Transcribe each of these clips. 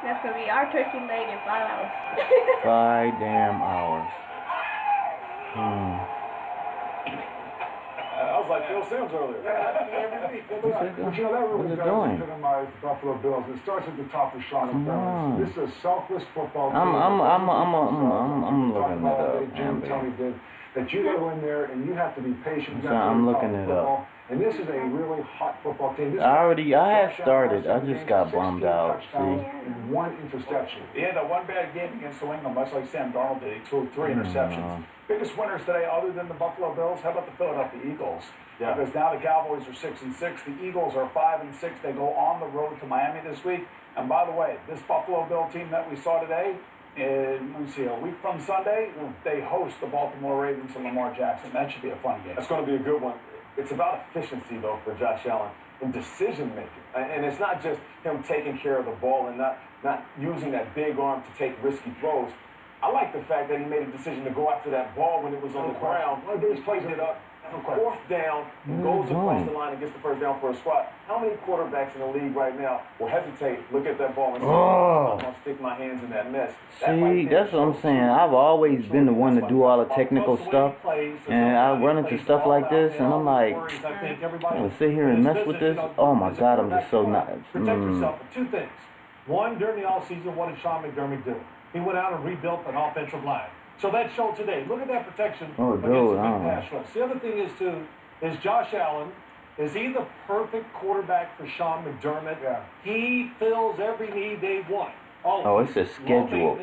That's gonna be our turkey leg in 5 hours. 5 damn hours. I was like Phil Sims earlier. Every week. What's But it doing? you know, that really What's it does doing? epitomize the Buffalo Bills. It starts at the top of Sean Come on. This is a selfless football team. I'm looking it up. Jim Tony did. That you go in there and you have to be patient. I'm looking it up. And this is a really hot football team. I have started. I just got bummed out. See? And 1 interception. He had that one bad game against New England, much like Sam Darnold did. He threw 3 interceptions. Biggest winners today, other than the Buffalo Bills, how about the Philadelphia Eagles? Yeah. Because now the Cowboys are 6-6. The Eagles are 5-6. They go on the road to Miami this week. And by the way, this Buffalo Bill team that we saw today, let me see, a week from Sunday, they host the Baltimore Ravens and Lamar Jackson. That should be a fun game. That's going to be a good one. It's about efficiency, though, for Josh Allen and decision-making. And it's not just him taking care of the ball and not using that big arm to take risky throws. I like the fact that he made a decision to go after that ball when it was on the ground. He played it up. 4th down, goes across the line and gets the 1st down for a squat. How many quarterbacks in the league right now will hesitate, look at that ball, and say, I'm going to stick my hands in that mess? See, that's what I'm saying. I've always been the one to do all the technical stuff, and I run into stuff like this, and I'm like, I'm going to sit here and mess with this. Oh my God, I'm just so not. Protect yourself with 2 things. One, during the offseason, what did Sean McDermott do? He went out and rebuilt an offensive line. So that showed today. Look at that protection against the big pass rush. The other thing is, too, is Josh Allen, is he the perfect quarterback for Sean McDermott? Yeah. He fills every need they want. It's a schedule.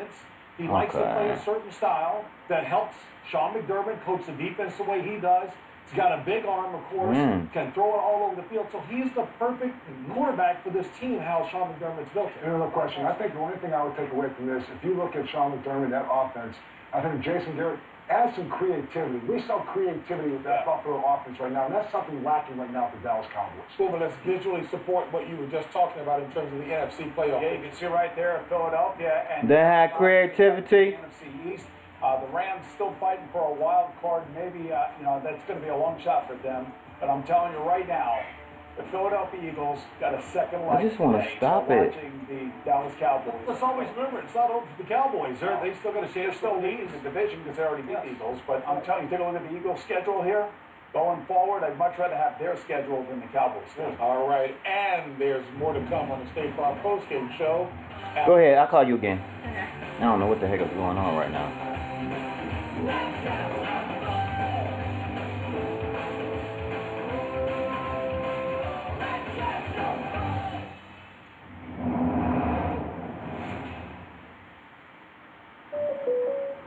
He likes to play a certain style that helps Sean McDermott coach the defense the way he does. He's got a big arm, of course, can throw it all over the field. So he's the perfect quarterback for this team, how Sean McDermott's built it. No question. I think the only thing I would take away from this, if you look at Sean McDermott, that offense, I think Jason Garrett adds some creativity. We saw creativity with that Buffalo offense right now, and that's something lacking right now for Dallas Cowboys. Well, but let's visually support what you were just talking about in terms of the NFC playoff. Yeah, you can see right there Philadelphia. And they had creativity. NFC East. The Rams still fighting for a wild card. Maybe, that's going to be a long shot for them. But I'm telling you right now, the Philadelphia Eagles got a second life. I just want to stop it. Watching the Dallas Cowboys. Let's always remember, it's not over for the Cowboys. They still got a chance to lead the division because they already beat the Eagles. But I'm telling you, take a look at the Eagles' schedule here. Going forward, I'd much rather have their schedule than the Cowboys' schedule. All right, and there's more to come on the State Farm postgame show. Go ahead, I'll call you again. I don't know what the heck is going on right now.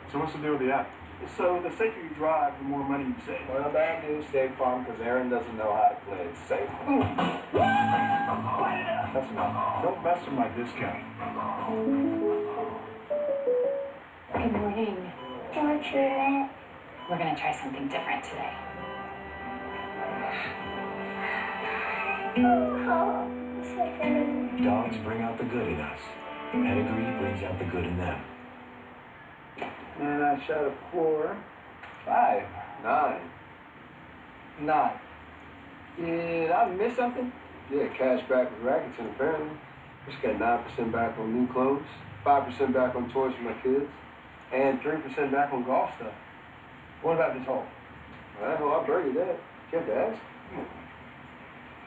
So what's the deal with the app? So the safer you drive, the more money you save. Well, bad news, State Farm, because Aaron doesn't know how to play it safe. That's enough. Don't mess with my discount. Good morning. Georgia. We're going to try something different today. Oh, so good. Dogs bring out the good in us. Pedigree brings out the good in them. And I shot a 4. 5. 9. 9. Did I miss something? Yeah, cash back with Rakuten, apparently. Just got 9% back on new clothes, 5% back on toys for my kids, and 3% back on golf stuff. What about this hole? Well, that hole, I buried that. You have to ask.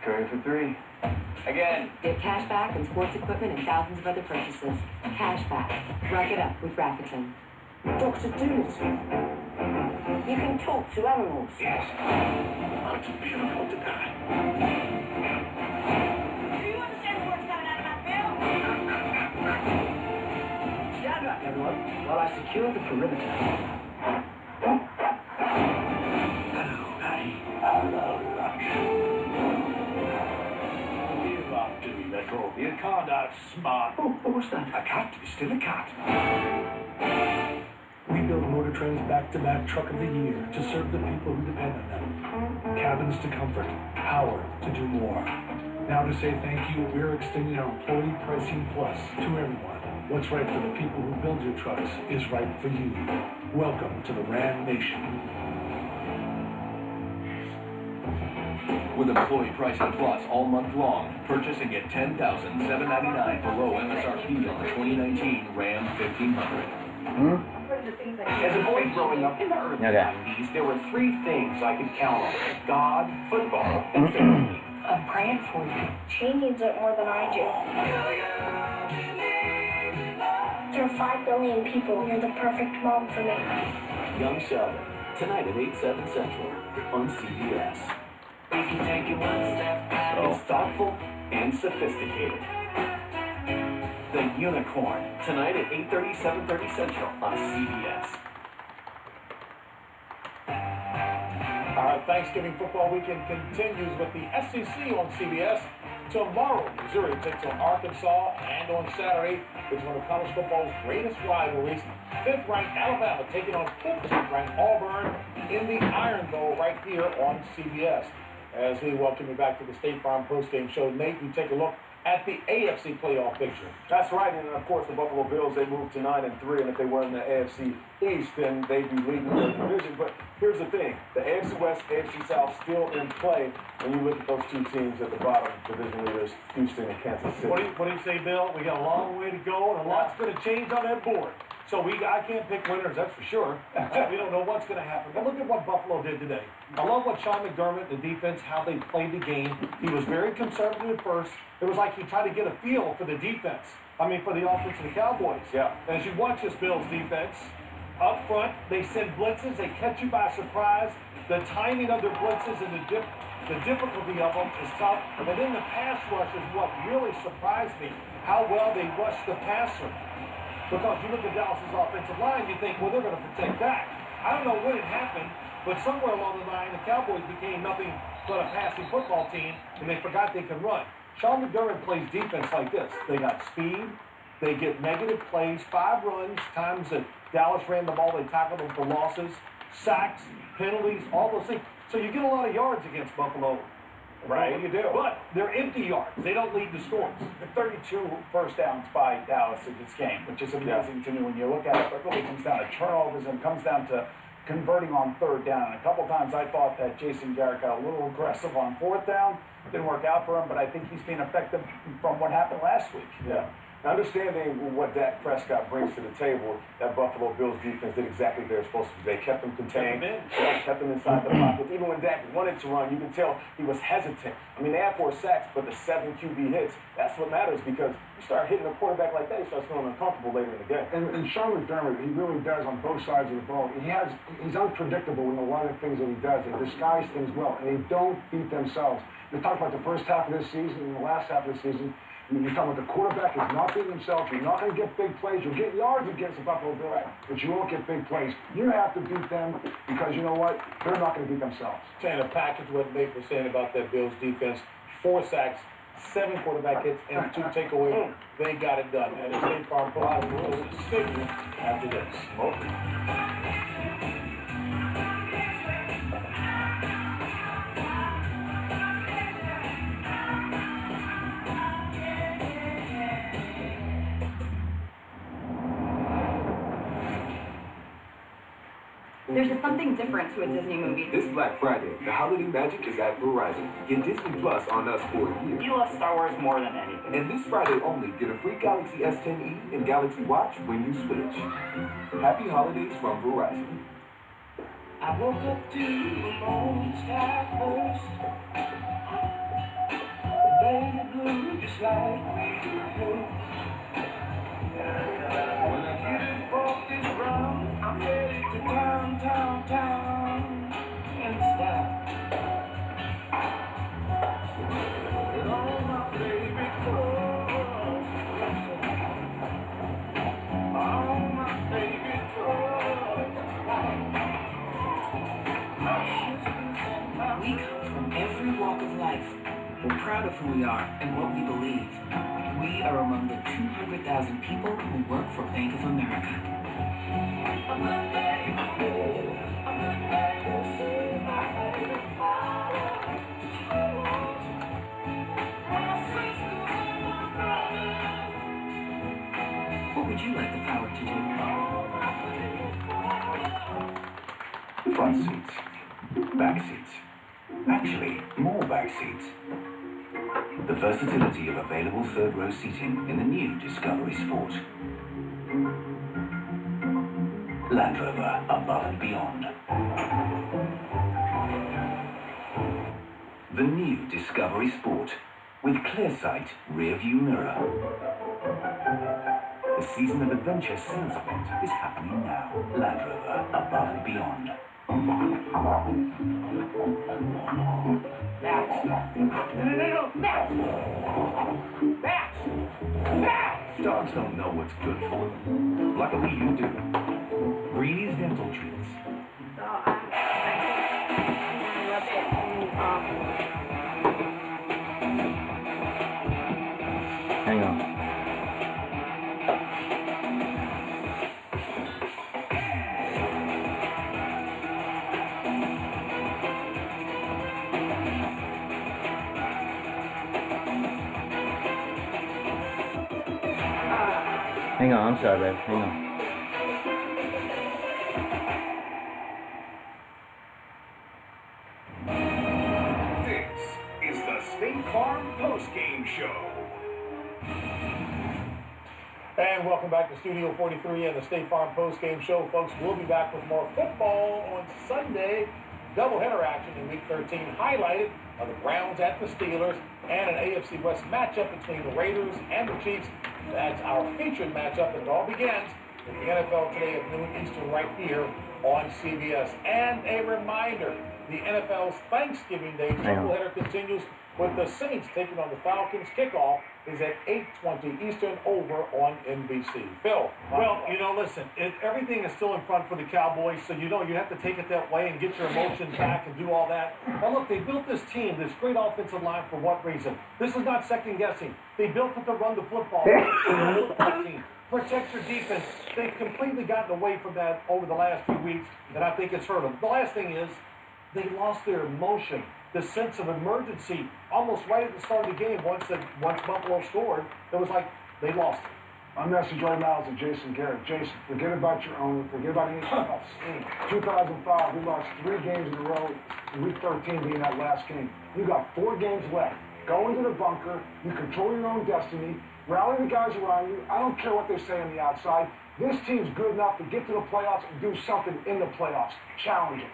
Trade for 3. Again. Get cash back on sports equipment and thousands of other purchases. Cash back. Rack it up with Rakuten. Dr. Doolittle. You can talk to animals. Yes. Oh, it's beautiful to die. Do you understand the words coming out of my mouth? Stand back, everyone, while I secure the perimeter. Hello, Patty. Hello, Lunch. You are doing that, Rob. You can't outsmart. Oh, what was that? A cat is still a cat. We build motor trains back-to-back truck of the year to serve the people who depend on them. Cabins to comfort, power to do more. Now to say thank you, we're extending our employee pricing plus to everyone. What's right for the people who build your trucks is right for you. Welcome to the Ram Nation. With Employee Pricing Plus all month long, purchase and get $10,799 below MSRP on the 2019 Ram 1500. As a boy growing up in the early 90s, there were three things I could count on: God, football, and family. I'm praying for you. She needs it more than I do. There are 5 billion people. You're the perfect mom for me. Young Sheldon, tonight at 8/7 Central on CBS. We can take it one step back. It's thoughtful and sophisticated. The Unicorn, tonight at 8:30, 7:30 Central on CBS. All right, Thanksgiving football weekend continues with the SEC on CBS. Tomorrow, Missouri takes on Arkansas, and on Saturday, it's one of college football's greatest rivalries. 5th-ranked Alabama taking on 15th-ranked Auburn in the Iron Bowl right here on CBS. As we welcome you back to the State Farm postgame show, Nate, we take a look at the AFC playoff picture. That's right, and of course the Buffalo Bills, they moved to 9-3, and if they were in the AFC East, then they'd be leading their division. But here's the thing, the AFC West, AFC South still in play when you look at those two teams at the bottom, division leaders, Houston and Kansas City. What do you say, Bill? We got a long way to go, and a lot's going to change on that board. So I can't pick winners, that's for sure. We don't know what's going to happen. But look at what Buffalo did today. I love what Sean McDermott, the defense, how they played the game. He was very conservative at first. It was like he tried to get a feel for the defense. For the offense of the Cowboys. Yeah. As you watch this Bills defense, up front, they send blitzes. They catch you by surprise. The timing of their blitzes and the difficulty of them is tough. And then the pass rush is what really surprised me, how well they rushed the passer. Because you look at Dallas's offensive line, you think, well, they're going to protect that. I don't know when it happened, but somewhere along the line, the Cowboys became nothing but a passing football team, and they forgot they can run. Sean McDermott plays defense like this. They got speed. They get negative plays, 5 runs, times that Dallas ran the ball, they tackled them for losses, sacks, penalties, all those things. So you get a lot of yards against Buffalo. Right, you do. But they're empty yards. They don't lead the scores. 32 first downs by Dallas in this game, which is amazing to me when you look at it. But it really comes down to turnovers and comes down to converting on 3rd down. And a couple times I thought that Jason Garrett got a little aggressive on 4th down. Didn't work out for him, but I think he's been effective from what happened last week. Yeah. Understanding what Dak Prescott brings to the table, that Buffalo Bills defense did exactly what they were supposed to do. They kept them contained, kept them inside the pocket. Even when Dak wanted to run, you can tell he was hesitant. They had 4 sacks, but the 7 QB hits, that's what matters, because you start hitting a quarterback like that, he starts feeling uncomfortable later in the game. And Sean McDermott, he really does on both sides of the ball. He's unpredictable in a lot of things that he does. They disguise things well, and they don't beat themselves. They talk about the first half of this season and the last half of this season. You're talking about the quarterback is not beating himself. You're not going to get big plays. You'll get yards against the Buffalo Bills, but you won't get big plays. You have to beat them because you know what? They're not going to beat themselves. Trying to package what Nate was saying about that Bills defense. 4 sacks, 7 quarterback hits, and 2 takeaways. They got it done. And the State Farm Post will continue after this. There's just something different to a Disney movie. This Black Friday, the holiday magic is at Verizon. Get Disney Plus on us for a year. You love Star Wars more than anything. And this Friday only, get a free Galaxy S10e and Galaxy Watch when you switch. Happy holidays from Verizon. I woke up to the morning sky first. The baby blue just like we do. When I get off this ground, I'm headed to town, and stop. And all my favorite clothes, all my favorite clothes. We come from every walk of life. We're proud of who we are and what we believe. We are among the 200,000 people who work for Bank of America. What would you like the power to do? Front seats, back seats, Actually, more back seats. The versatility of available third row seating in the new Discovery Sport. Land Rover, above and beyond. The new Discovery Sport with ClearSight rear view mirror. The season of adventure sales event is happening now. Land Rover, above and beyond. Max! No, Max! Max! Max! Dogs don't know what's good for them. Luckily you do. Greedy's Dental Treats. So I love it. Hang on. Hang on, I'm sorry, babe. Hang on. This is the State Farm Post-Game Show. And welcome back to Studio 43 and the State Farm Post-Game Show. Folks, we'll be back with more football on Sunday. Doubleheader action in Week 13, highlighted by the Browns at the Steelers and an AFC West matchup between the Raiders and the Chiefs. That's our featured matchup, and it all begins with the NFL Today at noon Eastern right here on CBS. And a reminder, the NFL's Thanksgiving Day doubleheader continues with the Saints taking on the Falcons. Kickoff is at 8:20 Eastern over on NBC. Phil. Well, listen, everything is still in front for the Cowboys, so you have to take it that way and get your emotions back and do all that. Now look, they built this team, this great offensive line, for what reason? This is not second guessing. They built it to run the football. Protect your defense. They've completely gotten away from that over the last few weeks, and I think it's hurt them. The last thing is, they lost their emotion, the sense of emergency, almost right at the start of the game. Once Buffalo scored, it was like they lost it. My message right now is to Jason Garrett. Jason, forget about your own, forget about anything else. 2005, we lost 3 games in a row, Week 13 being that last game. You got 4 games left. Go into the bunker, you control your own destiny, rally the guys around you. I don't care what they say on the outside. This team's good enough to get to the playoffs and do something in the playoffs. Challenge it.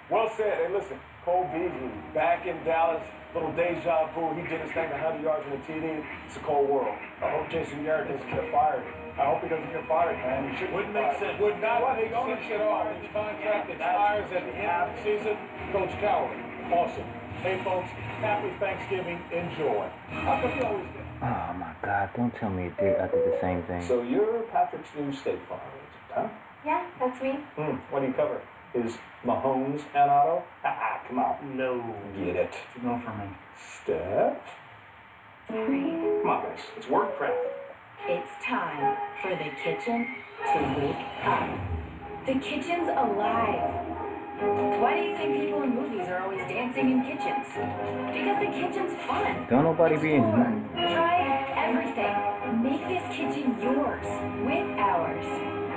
Well said. Hey, listen, Cole Beasley back in Dallas, little deja vu. He did his thing, 100 yards in the TD. It's a cold world. I hope Jason Garrett doesn't get fired. I hope he doesn't get fired, man. He Wouldn't make sense. Would not make sense at all. His contract expires at the end of the season. Coach Coward, awesome. Hey, folks, happy Thanksgiving. Enjoy. How come you always get? Oh my God! Don't tell me I did the same thing. So you're Patrick's new State Farm agent, huh? Yeah, that's me. What do you cover? Is Mahomes and Otto? Come on. No. Get it. It's a no for me. Steph? Sorry. Come on, guys. It's word craft. It's time for the kitchen to wake up. The kitchen's alive. Why do you think people in movies are always dancing in kitchens? Because the kitchen's fun. Don't nobody be in here. Try everything. Make this kitchen yours with ours.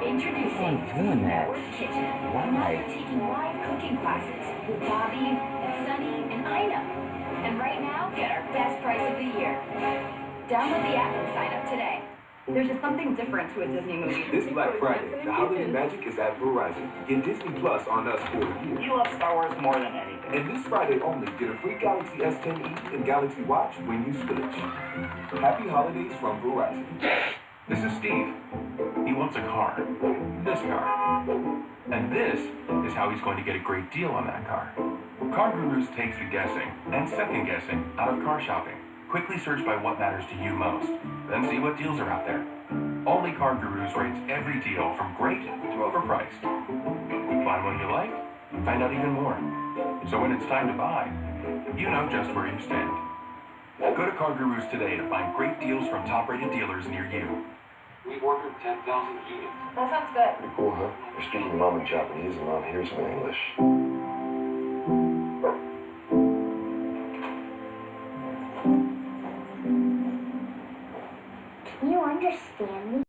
Introducing doing that? Network Kitchen. Why? Now you're taking live cooking classes with Bobby and Sunny and Ina. And right now, get our best price of the year. Download the app and sign up today. There's just something different to a Disney movie. This Black Friday, the holiday magic is at Verizon. Get Disney Plus on us for a year. You love Star Wars more than anything. And this Friday only, get a free Galaxy S10e and Galaxy Watch when you switch. Happy holidays from Verizon. This is Steve. He wants a car. This car. And this is how he's going to get a great deal on that car. Car Gurus takes the guessing and second guessing out of car shopping. Quickly search by what matters to you most, then see what deals are out there. Only Car Gurus rates every deal from great to overpriced. Find one you like, find out even more. So when it's time to buy, you know just where you stand. Go to Car Gurus today to find great deals from top-rated dealers near you. We've ordered 10,000 units. That sounds good. Pretty cool, huh? They're speaking mom in Japanese and mom hears them in English. Can you understand me?